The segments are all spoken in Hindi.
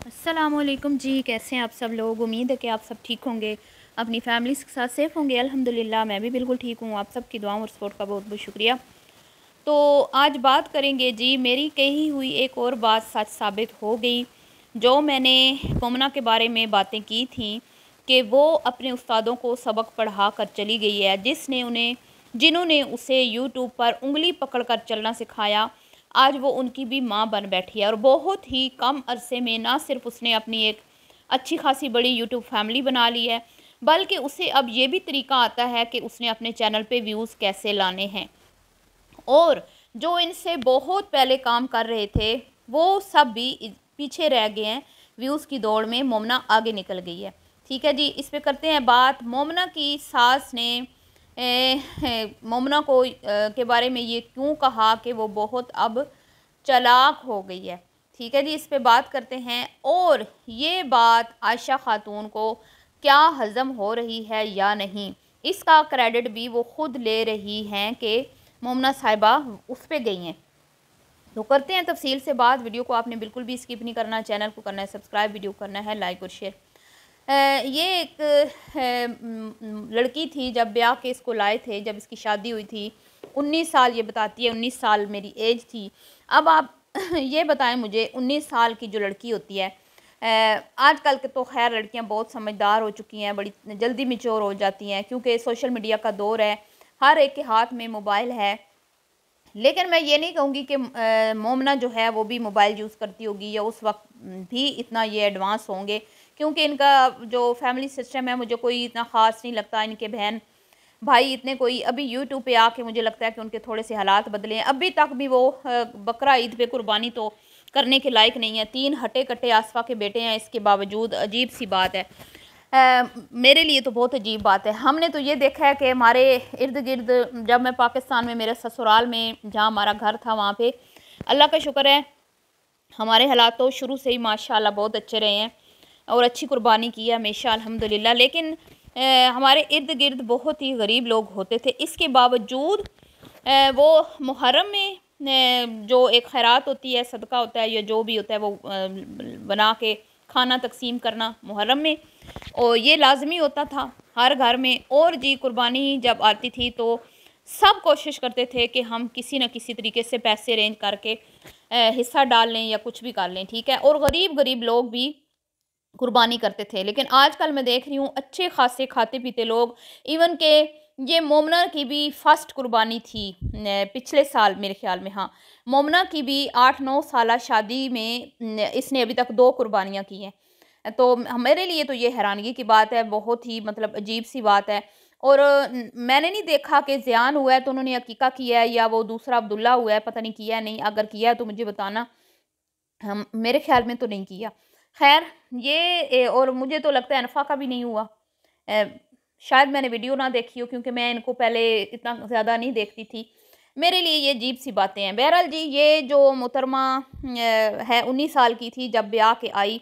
अस्सलामुअलैकुम जी, कैसे हैं आप सब लोग। उम्मीद है कि आप सब ठीक होंगे, अपनी फैमिलीज़ के साथ सेफ़ होंगे। अल्हम्दुलिल्लाह मैं भी बिल्कुल ठीक हूँ। आप सब की दुआओं और सपोर्ट का बहुत बहुत शुक्रिया। तो आज बात करेंगे जी, मेरी कही हुई एक और बात सच साबित हो गई। जो मैंने मोमना के बारे में बातें की थी कि वो अपने उस्तादों को सबक पढ़ा कर चली गई है, जिन्होंने उसे यूट्यूब पर उंगली पकड़ कर चलना सिखाया, आज वो उनकी भी माँ बन बैठी है। और बहुत ही कम अरसे में ना सिर्फ उसने अपनी एक अच्छी खासी बड़ी यूट्यूब फैमिली बना ली है, बल्कि उसे अब ये भी तरीका आता है कि उसने अपने चैनल पे व्यूज़ कैसे लाने हैं। और जो इनसे बहुत पहले काम कर रहे थे वो सब भी पीछे रह गए हैं। व्यूज़ की दौड़ में मोमना आगे निकल गई है। ठीक है जी, इस पे करते हैं बात। मोमना की सास ने मोमना को के बारे में ये क्यों कहा कि वो बहुत अब चालाक हो गई है। ठीक है जी, इस पे बात करते हैं। और ये बात आयशा खातून को क्या हज़म हो रही है या नहीं, इसका क्रेडिट भी वो खुद ले रही हैं कि मोमना साहिबा उस पे गई हैं। तो करते हैं तफसील से बात। वीडियो को आपने बिल्कुल भी स्किप नहीं करना, चैनल को करना है सब्सक्राइब, वीडियो करना है लाइक और शेयर। ये एक लड़की थी, जब ब्याह के इसको लाए थे, जब इसकी शादी हुई थी 19 साल, ये बताती है 19 साल मेरी एज थी। अब आप ये बताएं मुझे, 19 साल की जो लड़की होती है, आजकल के तो खैर लड़कियां बहुत समझदार हो चुकी हैं, बड़ी जल्दी मैच्योर हो जाती हैं क्योंकि सोशल मीडिया का दौर है, हर एक के हाथ में मोबाइल है। लेकिन मैं ये नहीं कहूँगी कि मोमना जो है वो भी मोबाइल यूज़ करती होगी या उस वक्त भी इतना ये एडवांस होंगे, क्योंकि इनका जो फैमिली सिस्टम है मुझे कोई इतना ख़ास नहीं लगता। इनके बहन भाई इतने कोई अभी यूट्यूब पे आके मुझे लगता है कि उनके थोड़े से हालात बदले हैं। अभी तक भी वो बकरा ईद पे कुर्बानी तो करने के लायक नहीं है। 3 हटे कट्टे आसफा के बेटे हैं, इसके बावजूद अजीब सी बात है। मेरे लिए तो बहुत अजीब बात है। हमने तो ये देखा है कि हमारे इर्द गिर्द, जब मैं पाकिस्तान में मेरे ससुराल में जहाँ हमारा घर था वहाँ पे अल्लाह का शुक्र है हमारे हालात तो शुरू से ही माशाल्लाह बहुत अच्छे रहे हैं और अच्छी कुर्बानी की है हमेशा अल्हम्दुलिल्लाह। लेकिन हमारे इर्द गिर्द बहुत ही गरीब लोग होते थे। इसके बावजूद वो मुहर्रम में जो एक खैरात होती है, सदका होता है या जो भी होता है, वो बना के खाना तकसीम करना मुहर्रम में, और ये लाजमी होता था हर घर में। और जी कुर्बानी जब आती थी तो सब कोशिश करते थे कि हम किसी न किसी तरीके से पैसे अरेंज करके हिस्सा डाल लें या कुछ भी कर लें। ठीक है, और गरीब लोग भी कुर्बानी करते थे। लेकिन आजकल मैं देख रही हूँ अच्छे खासे खाते पीते लोग, इवन के ये मोमना की भी फर्स्ट कुर्बानी थी पिछले साल मेरे ख्याल में। हाँ, मोमना की भी 8-9 साल शादी में इसने अभी तक 2 कुर्बानियाँ की हैं। तो मेरे लिए तो ये हैरानगी की बात है, बहुत ही मतलब अजीब सी बात है। और मैंने नहीं देखा कि ज़ियान हुआ है तो उन्होंने अकीका किया है या वो दूसरा अब्दुल्ला हुआ है, पता नहीं किया है नहीं। अगर किया है तो मुझे बताना, हम मेरे ख्याल में तो नहीं किया। ख़ैर ये और मुझे तो लगता है अनफ़ा का भी नहीं हुआ। अ, शायद मैंने वीडियो ना देखी हो क्योंकि मैं इनको पहले इतना ज़्यादा नहीं देखती थी। मेरे लिए ये अजीब-सी बातें हैं। बहरहाल जी, ये जो मोहतरमा है 19 साल की थी जब ब्याह के आई,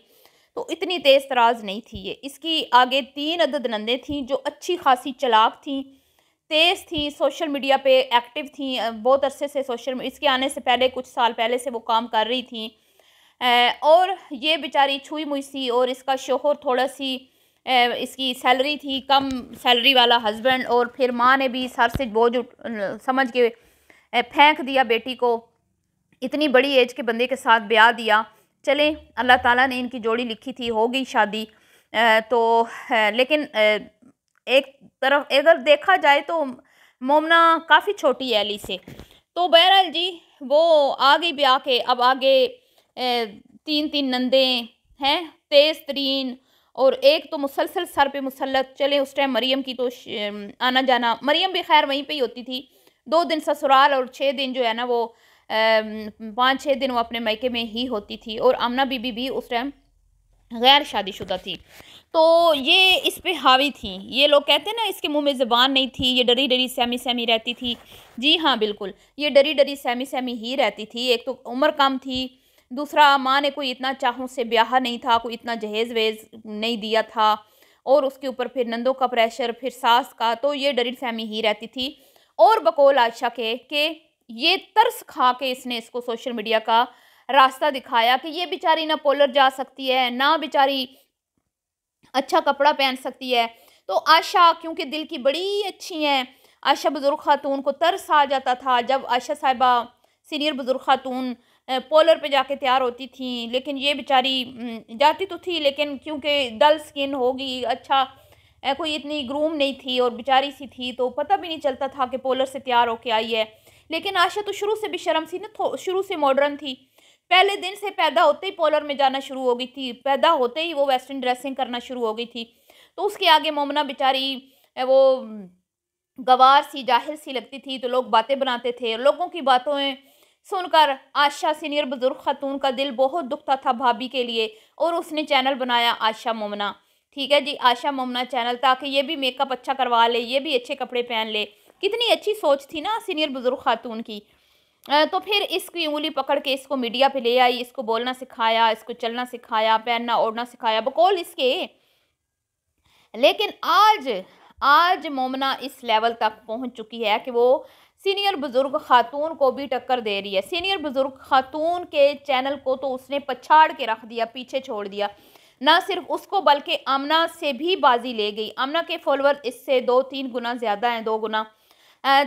तो इतनी तेज़ तराज़ नहीं थी ये। इसकी आगे 3 अदद नंदें थीं जो अच्छी ख़ासी चालाक थीं, तेज़ थीं, सोशल मीडिया पे एक्टिव थीं। बहुत अरसे से इसके आने से पहले कुछ साल पहले से वो काम कर रही थीं। और ये बेचारी छुई-मुई सी, और इसका शौहर थोड़ा-सी इसकी सैलरी थी, कम सैलरी वाला हस्बैंड, और फिर माँ ने भी सर से बोझ समझ के फेंक दिया बेटी को। इतनी बड़ी एज के बंदे के साथ ब्याह दिया। चलें, अल्लाह ताला ने इनकी जोड़ी लिखी थी, हो गई शादी। लेकिन एक तरफ अगर देखा जाए तो मोमना काफ़ी छोटी है अली से। तो बहरहाल जी, वो आ गई ब्याह के। अब आगे 3-3 नंदें हैं, तेज़ तरीन, और एक तो मुसलसल सर पे मुसल्लत। चले उस टाइम मरियम की तो आना जाना, मरियम भी खैर वहीं पे ही होती थी। 2 दिन ससुराल और 6 दिन जो है ना वो 5-6 दिन वो अपने मायके में ही होती थी। और आमना बीबी भी उस टाइम गैर शादीशुदा थी। तो ये इस पे हावी थी। ये लोग कहते हैं ना इसके मुँह में ज़ुबान नहीं थी, ये डरी-डरी, सहमी-सहमी रहती थी। जी हाँ, बिल्कुल, ये डरी-डरी, सहमी-सहमी ही रहती थी। एक तो उम्र कम थी, दूसरा माँ ने कोई इतना चाहों से ब्याहा नहीं था, कोई इतना जहेज़-वहेज़ नहीं दिया था, और उसके ऊपर फिर नंदों का प्रेशर, फिर सास का, तो ये डरी-सहमी ही रहती थी। और बकौल आयशा के कि ये तरस खा के इसने इसको सोशल मीडिया का रास्ता दिखाया कि ये बेचारी ना पोलर जा सकती है, ना बेचारी अच्छा कपड़ा पहन सकती है। तो आशा क्योंकि दिल की बड़ी अच्छी हैं, आशा बुज़ुर्ग ख़ातून को तरस आ जाता था जब आशा साहिबा सीनियर बुज़ुर्ग ख़ातून पोलर पे जाके तैयार होती थी। लेकिन ये बेचारी जाती तो थी, लेकिन क्योंकि डल स्किन होगी, अच्छा कोई इतनी ग्रूम नहीं थी और बेचारी सी थी, तो पता भी नहीं चलता था कि पोलर से तैयार होके आई है। लेकिन आशा तो शुरू से बेशर्म सी ना, शुरू से मॉडर्न थी। पहले दिन से पैदा होते ही पोलर में जाना शुरू हो गई थी, पैदा होते ही वो वेस्टर्न ड्रेसिंग करना शुरू हो गई थी। तो उसके आगे मोमना बेचारी वो गवार सी, जाहिल सी लगती थी, तो लोग बातें बनाते थे। लोगों की बातों सुनकर आशा सीनियर बुजुर्ग खातून का दिल बहुत दुखता था भाभी के लिए, और उसने चैनल बनाया आशा मोमना। ठीक है जी, आशा मोमना चैनल, ताकि ये भी मेकअप अच्छा करवा ले, ये भी अच्छे कपड़े पहन ले। कितनी अच्छी सोच थी ना सीनियर बुजुर्ग खातून की। तो फिर इसकी उंगली पकड़ के इसको मीडिया पे ले आई, इसको बोलना सिखाया, इसको चलना सिखाया, पहनना ओढ़ना सिखाया, बकौल इसके। लेकिन आज आज मोमना इस लेवल तक पहुंच चुकी है कि वो सीनियर बुजुर्ग खातून को भी टक्कर दे रही है। सीनियर बुजुर्ग खातून के चैनल को तो उसने पछाड़ के रख दिया, पीछे छोड़ दिया। ना सिर्फ उसको बल्कि आमना से भी बाजी ले गई। आमना के फॉलोअर इससे 2-3 गुना ज़्यादा हैं, 2 गुना।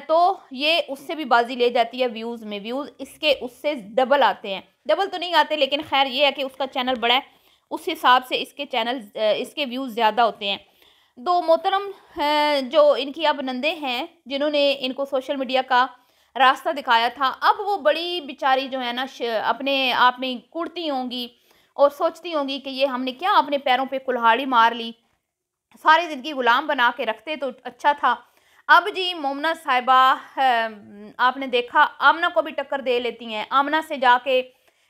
तो ये उससे भी बाजी ले जाती है व्यूज़ में। व्यूज़ इसके उससे डबल आते हैं, डबल तो नहीं आते, लेकिन खैर ये है कि उसका चैनल बड़ा है, उस हिसाब से इसके चैनल इसके व्यूज़ ज़्यादा होते हैं। दो मोहतरम जो इनकी अब नंदे हैं, जिन्होंने इनको सोशल मीडिया का रास्ता दिखाया था, अब वो बड़ी बेचारी जो है ना अपने आप में कुड़ती होंगी और सोचती होंगी कि ये हमने क्या अपने पैरों पे कुल्हाड़ी मार ली, सारी ज़िंदगी गुलाम बना के रखते तो अच्छा था। अब जी मोमना साहिबा आपने देखा आमना को भी टक्कर दे लेती हैं। आमना से जाके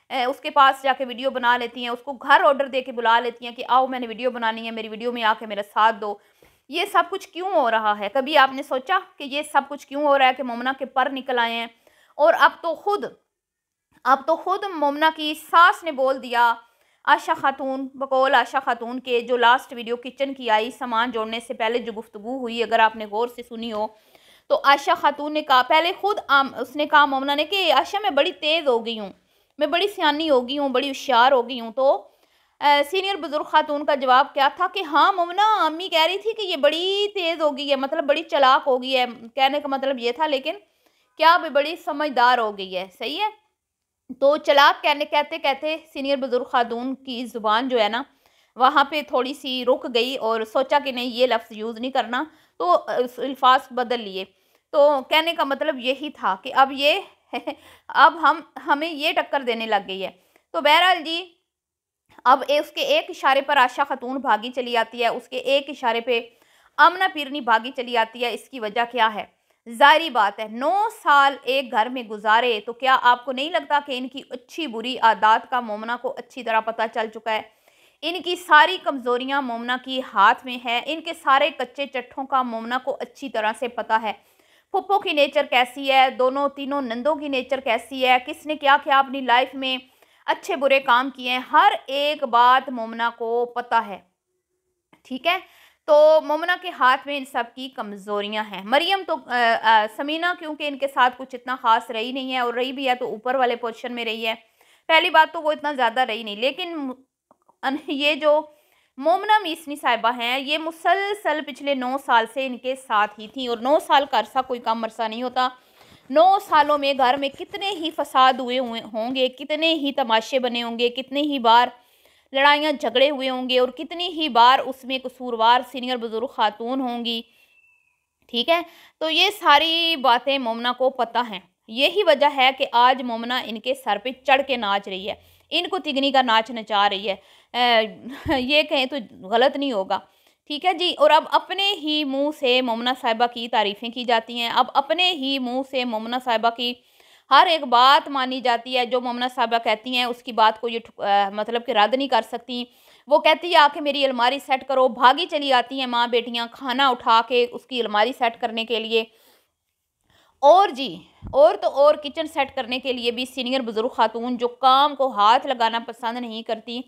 उसके पास जाके वीडियो बना लेती हैं, उसको घर ऑर्डर दे के बुला लेती हैं कि आओ मैंने वीडियो बनानी है, मेरी वीडियो में आके मेरा साथ दो। ये सब कुछ क्यों हो रहा है? कभी आपने सोचा कि ये सब कुछ क्यों हो रहा है कि मोमना के पर निकल आए हैं? और अब तो खुद मोमना की सास ने बोल दिया, आशा खातून, बकौल आशा खातून के जो लास्ट वीडियो किचन की आई सामान जोड़ने से पहले जो गुफ्तगू हुई, अगर आपने गौर से सुनी हो, तो आशा खातून ने कहा, पहले खुद उसने कहा मोमना ने कि आशा मैं बड़ी तेज़ हो गई हूँ, मैं बड़ी सियानी हो गई हूँ, बड़ी होशियार हो गई हूँ। तो सीनियर बुजुर्ग खातून का जवाब क्या था कि हाँ मोमना, अम्मी कह रही थी कि ये बड़ी तेज़ हो गई है, मतलब बड़ी चालाक हो गई है, कहने का मतलब ये था, लेकिन क्या अभी बड़ी समझदार हो गई है। सही है। तो चालाक कहते कहते सीनियर बुजुर्ग खातून की ज़ुबान जो है ना वहाँ पे थोड़ी सी रुक गई और सोचा कि नहीं ये लफ्ज़ यूज़ नहीं करना, तो अल्फाज बदल लिए। तो कहने का मतलब यही था कि अब ये अब हमें ये टक्कर देने लग गई है। तो बहरहाल जी, अब उसके एक इशारे पर आशा खातून भागी चली आती है, उसके एक इशारे पे आमना पीरनी भागी चली आती है। इसकी वजह क्या है? ज़ाहिरी बात है, 9 साल एक घर में गुजारे, तो क्या आपको नहीं लगता कि इनकी अच्छी बुरी आदत का मोमना को अच्छी तरह पता चल चुका है? इनकी सारी कमज़ोरियां मोमना की हाथ में है, इनके सारे कच्चे चट्ठों का मोमना को अच्छी तरह से पता है। फुप्पो की नेचर कैसी है, दोनों तीनों नंदों की नेचर कैसी है, किसने क्या क्या अपनी लाइफ में अच्छे बुरे काम किए हैं, हर एक बात मोमना को पता है। ठीक है। तो मोमना के हाथ में इन सब की कमज़ोरियां हैं। मरियम तो समीना क्योंकि इनके साथ कुछ इतना ख़ास रही नहीं है, और रही भी है तो ऊपर वाले पोजीशन में रही है। पहली बात तो वो इतना ज़्यादा रही नहीं, लेकिन ये जो मोमना मीसनी साहिबा हैं, ये मुसलसल पिछले 9 साल से इनके साथ ही थी, और 9 साल का अरसा कोई कम अरसा नहीं होता। 9 सालों में घर में कितने ही फसाद हुए होंगे, कितने ही तमाशे बने होंगे, कितने ही बार लड़ाइयाँ झगड़े हुए होंगे, और कितनी ही बार उसमें कसूरवार सीनियर बुजुर्ग खातून होंगी। ठीक है। तो ये सारी बातें मोमना को पता हैं। यही वजह है कि आज मोमना इनके सर पे चढ़ के नाच रही है, इनको तिगनी का नाच नचा रही है। ये कहें तो गलत नहीं होगा। ठीक है जी। और अब अपने ही मुंह से मोमना साहिबा की तारीफ़ें की जाती हैं, अब अपने ही मुंह से मोमना साहिबा की हर एक बात मानी जाती है। जो मोमना साहिबा कहती हैं उसकी बात को ये मतलब कि रद्द नहीं कर सकती। वो कहती है आके मेरी अलमारी सेट करो, भागी चली आती हैं माँ बेटियाँ खाना उठा के उसकी अलमारी सेट करने के लिए। और जी, और तो और किचन सेट करने के लिए भी सीनियर बुजुर्ग खातून जो काम को हाथ लगाना पसंद नहीं करती,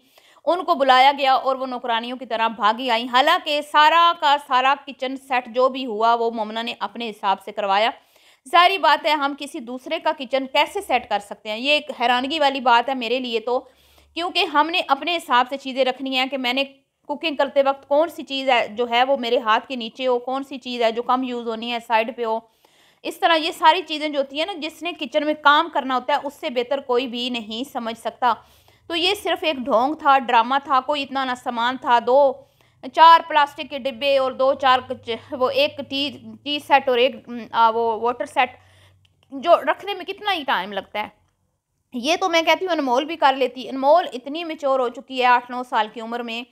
उनको बुलाया गया और वो नौकरानियों की तरह भागी आई। हालांकि सारा का सारा किचन सेट जो भी हुआ वो मोमना ने अपने हिसाब से करवाया। ज़ाहिर बात है हम किसी दूसरे का किचन कैसे सेट कर सकते हैं, ये एक हैरानगी वाली बात है मेरे लिए तो, क्योंकि हमने अपने हिसाब से चीज़ें रखनी है कि मैंने कुकिंग करते वक़्त कौन-सी चीज़ है जो है वो मेरे हाथ के नीचे हो, कौन-सी चीज़ है जो कम यूज़ होनी है साइड पे हो। इस तरह ये सारी चीज़ें जो होती हैं ना, जिसने किचन में काम करना होता है उससे बेहतर कोई भी नहीं समझ सकता। तो ये सिर्फ़ एक ढोंग था, ड्रामा था, कोई इतना ना सामान था, 2-4 प्लास्टिक के डिब्बे और 2-4 वो एक टी सेट और एक वो वाटर सेट, जो रखने में कितना ही टाइम लगता है। ये तो मैं कहती हूँ अनमोल भी कर लेती। अनमोल इतनी मैच्योर हो चुकी है 8-9 साल की उम्र में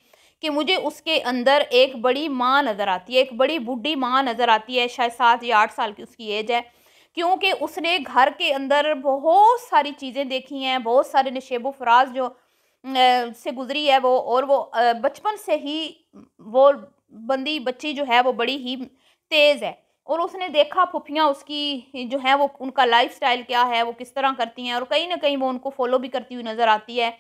कि मुझे उसके अंदर एक बड़ी माँ नज़र आती है, एक बड़ी बूढ़ी माँ नज़र आती है, शायद 7 या 8 साल की उसकी एज है। क्योंकि उसने घर के अंदर बहुत सारी चीज़ें देखी हैं, बहुत सारे नशेबो-फराज़ जो से गुज़री है वो, और वो बचपन से ही वो बंदी बच्ची जो है वो बड़ी ही तेज़ है। और उसने देखा फूफियाँ उसकी जो हैं वो उनका लाइफ़स्टाइल क्या है, वो किस तरह करती हैं, और कहीं न कहीं वो उनको फ़ॉलो भी करती हुई नज़र आती है,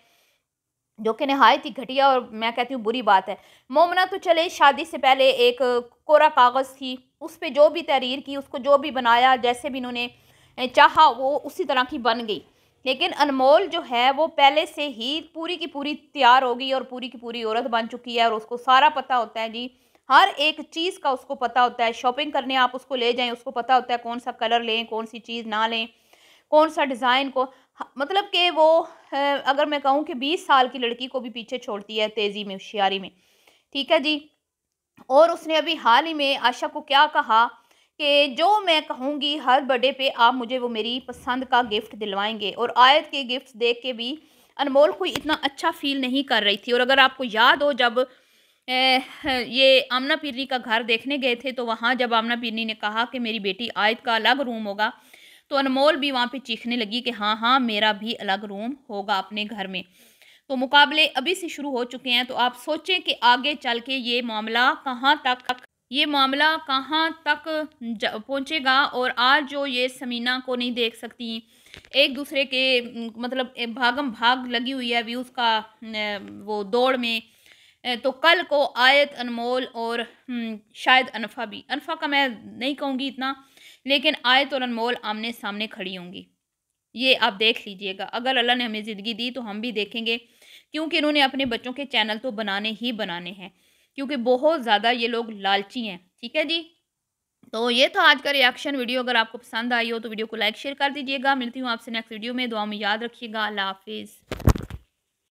जो कि निहायत ही घटिया और मैं कहती हूँ बुरी बात है। मोमना तो चले शादी से पहले एक कोरा कागज़ थी, उस पे जो भी तहरीर की, उसको जो भी बनाया, जैसे भी इन्होंने चाहा वो उसी तरह की बन गई। लेकिन अनमोल जो है वो पहले से ही पूरी की पूरी तैयार हो गई और पूरी की पूरी औरत बन चुकी है, और उसको सारा पता होता है जी, हर एक चीज़ का उसको पता होता है। शॉपिंग करने आप उसको ले जाएँ, उसको पता होता है कौन-सा कलर लें, कौन-सी चीज़ ना लें, कौन-सा डिज़ाइन को मतलब कि वो अगर मैं कहूँ कि 20 साल की लड़की को भी पीछे छोड़ती है तेज़ी में, होशियारी में। ठीक है जी? और उसने अभी हाल ही में आशा को क्या कहा कि जो मैं कहूँगी हर बर्थडे पे आप मुझे वो मेरी पसंद का गिफ्ट दिलवाएँगे, और आयत के गिफ्ट्स देख के भी अनमोल कोई इतना अच्छा फ़ील नहीं कर रही थी। और अगर आपको याद हो, जब ये आमना पीरनी का घर देखने गए थे, तो वहाँ जब आमना पीरनी ने कहा कि मेरी बेटी आयत का अलग रूम होगा, तो अनमोल भी वहाँ पे चीखने लगी कि हाँ, हाँ, मेरा भी अलग रूम होगा अपने घर में। तो मुकाबले अभी से शुरू हो चुके हैं, तो आप सोचें कि आगे चल के ये मामला कहाँ तक पहुँचेगा। और आज जो ये समीना को नहीं देख सकती, एक दूसरे के मतलब भागम भाग लगी हुई है व्यूज़ का वो दौड़ में, तो कल को आयत, अनमोल और शायद अनफ़ा का मैं नहीं कहूँगी इतना, लेकिन आयत और अनमोल आमने-सामने खड़ी होंगी। ये आप देख लीजिएगा। अगर अल्लाह ने हमें ज़िंदगी दी तो हम भी देखेंगे, क्योंकि इन्होंने अपने बच्चों के चैनल तो बनाने ही बनाने हैं, क्योंकि बहुत ज़्यादा ये लोग लालची हैं। ठीक है जी? तो ये था आज का रिएक्शन वीडियो। अगर आपको पसंद आई हो तो वीडियो को लाइक शेयर कर दीजिएगा। मिलती हूँ आपसे नेक्स्ट वीडियो में। दुआ में याद रखिएगा। अल्लाह हाफ़िज़।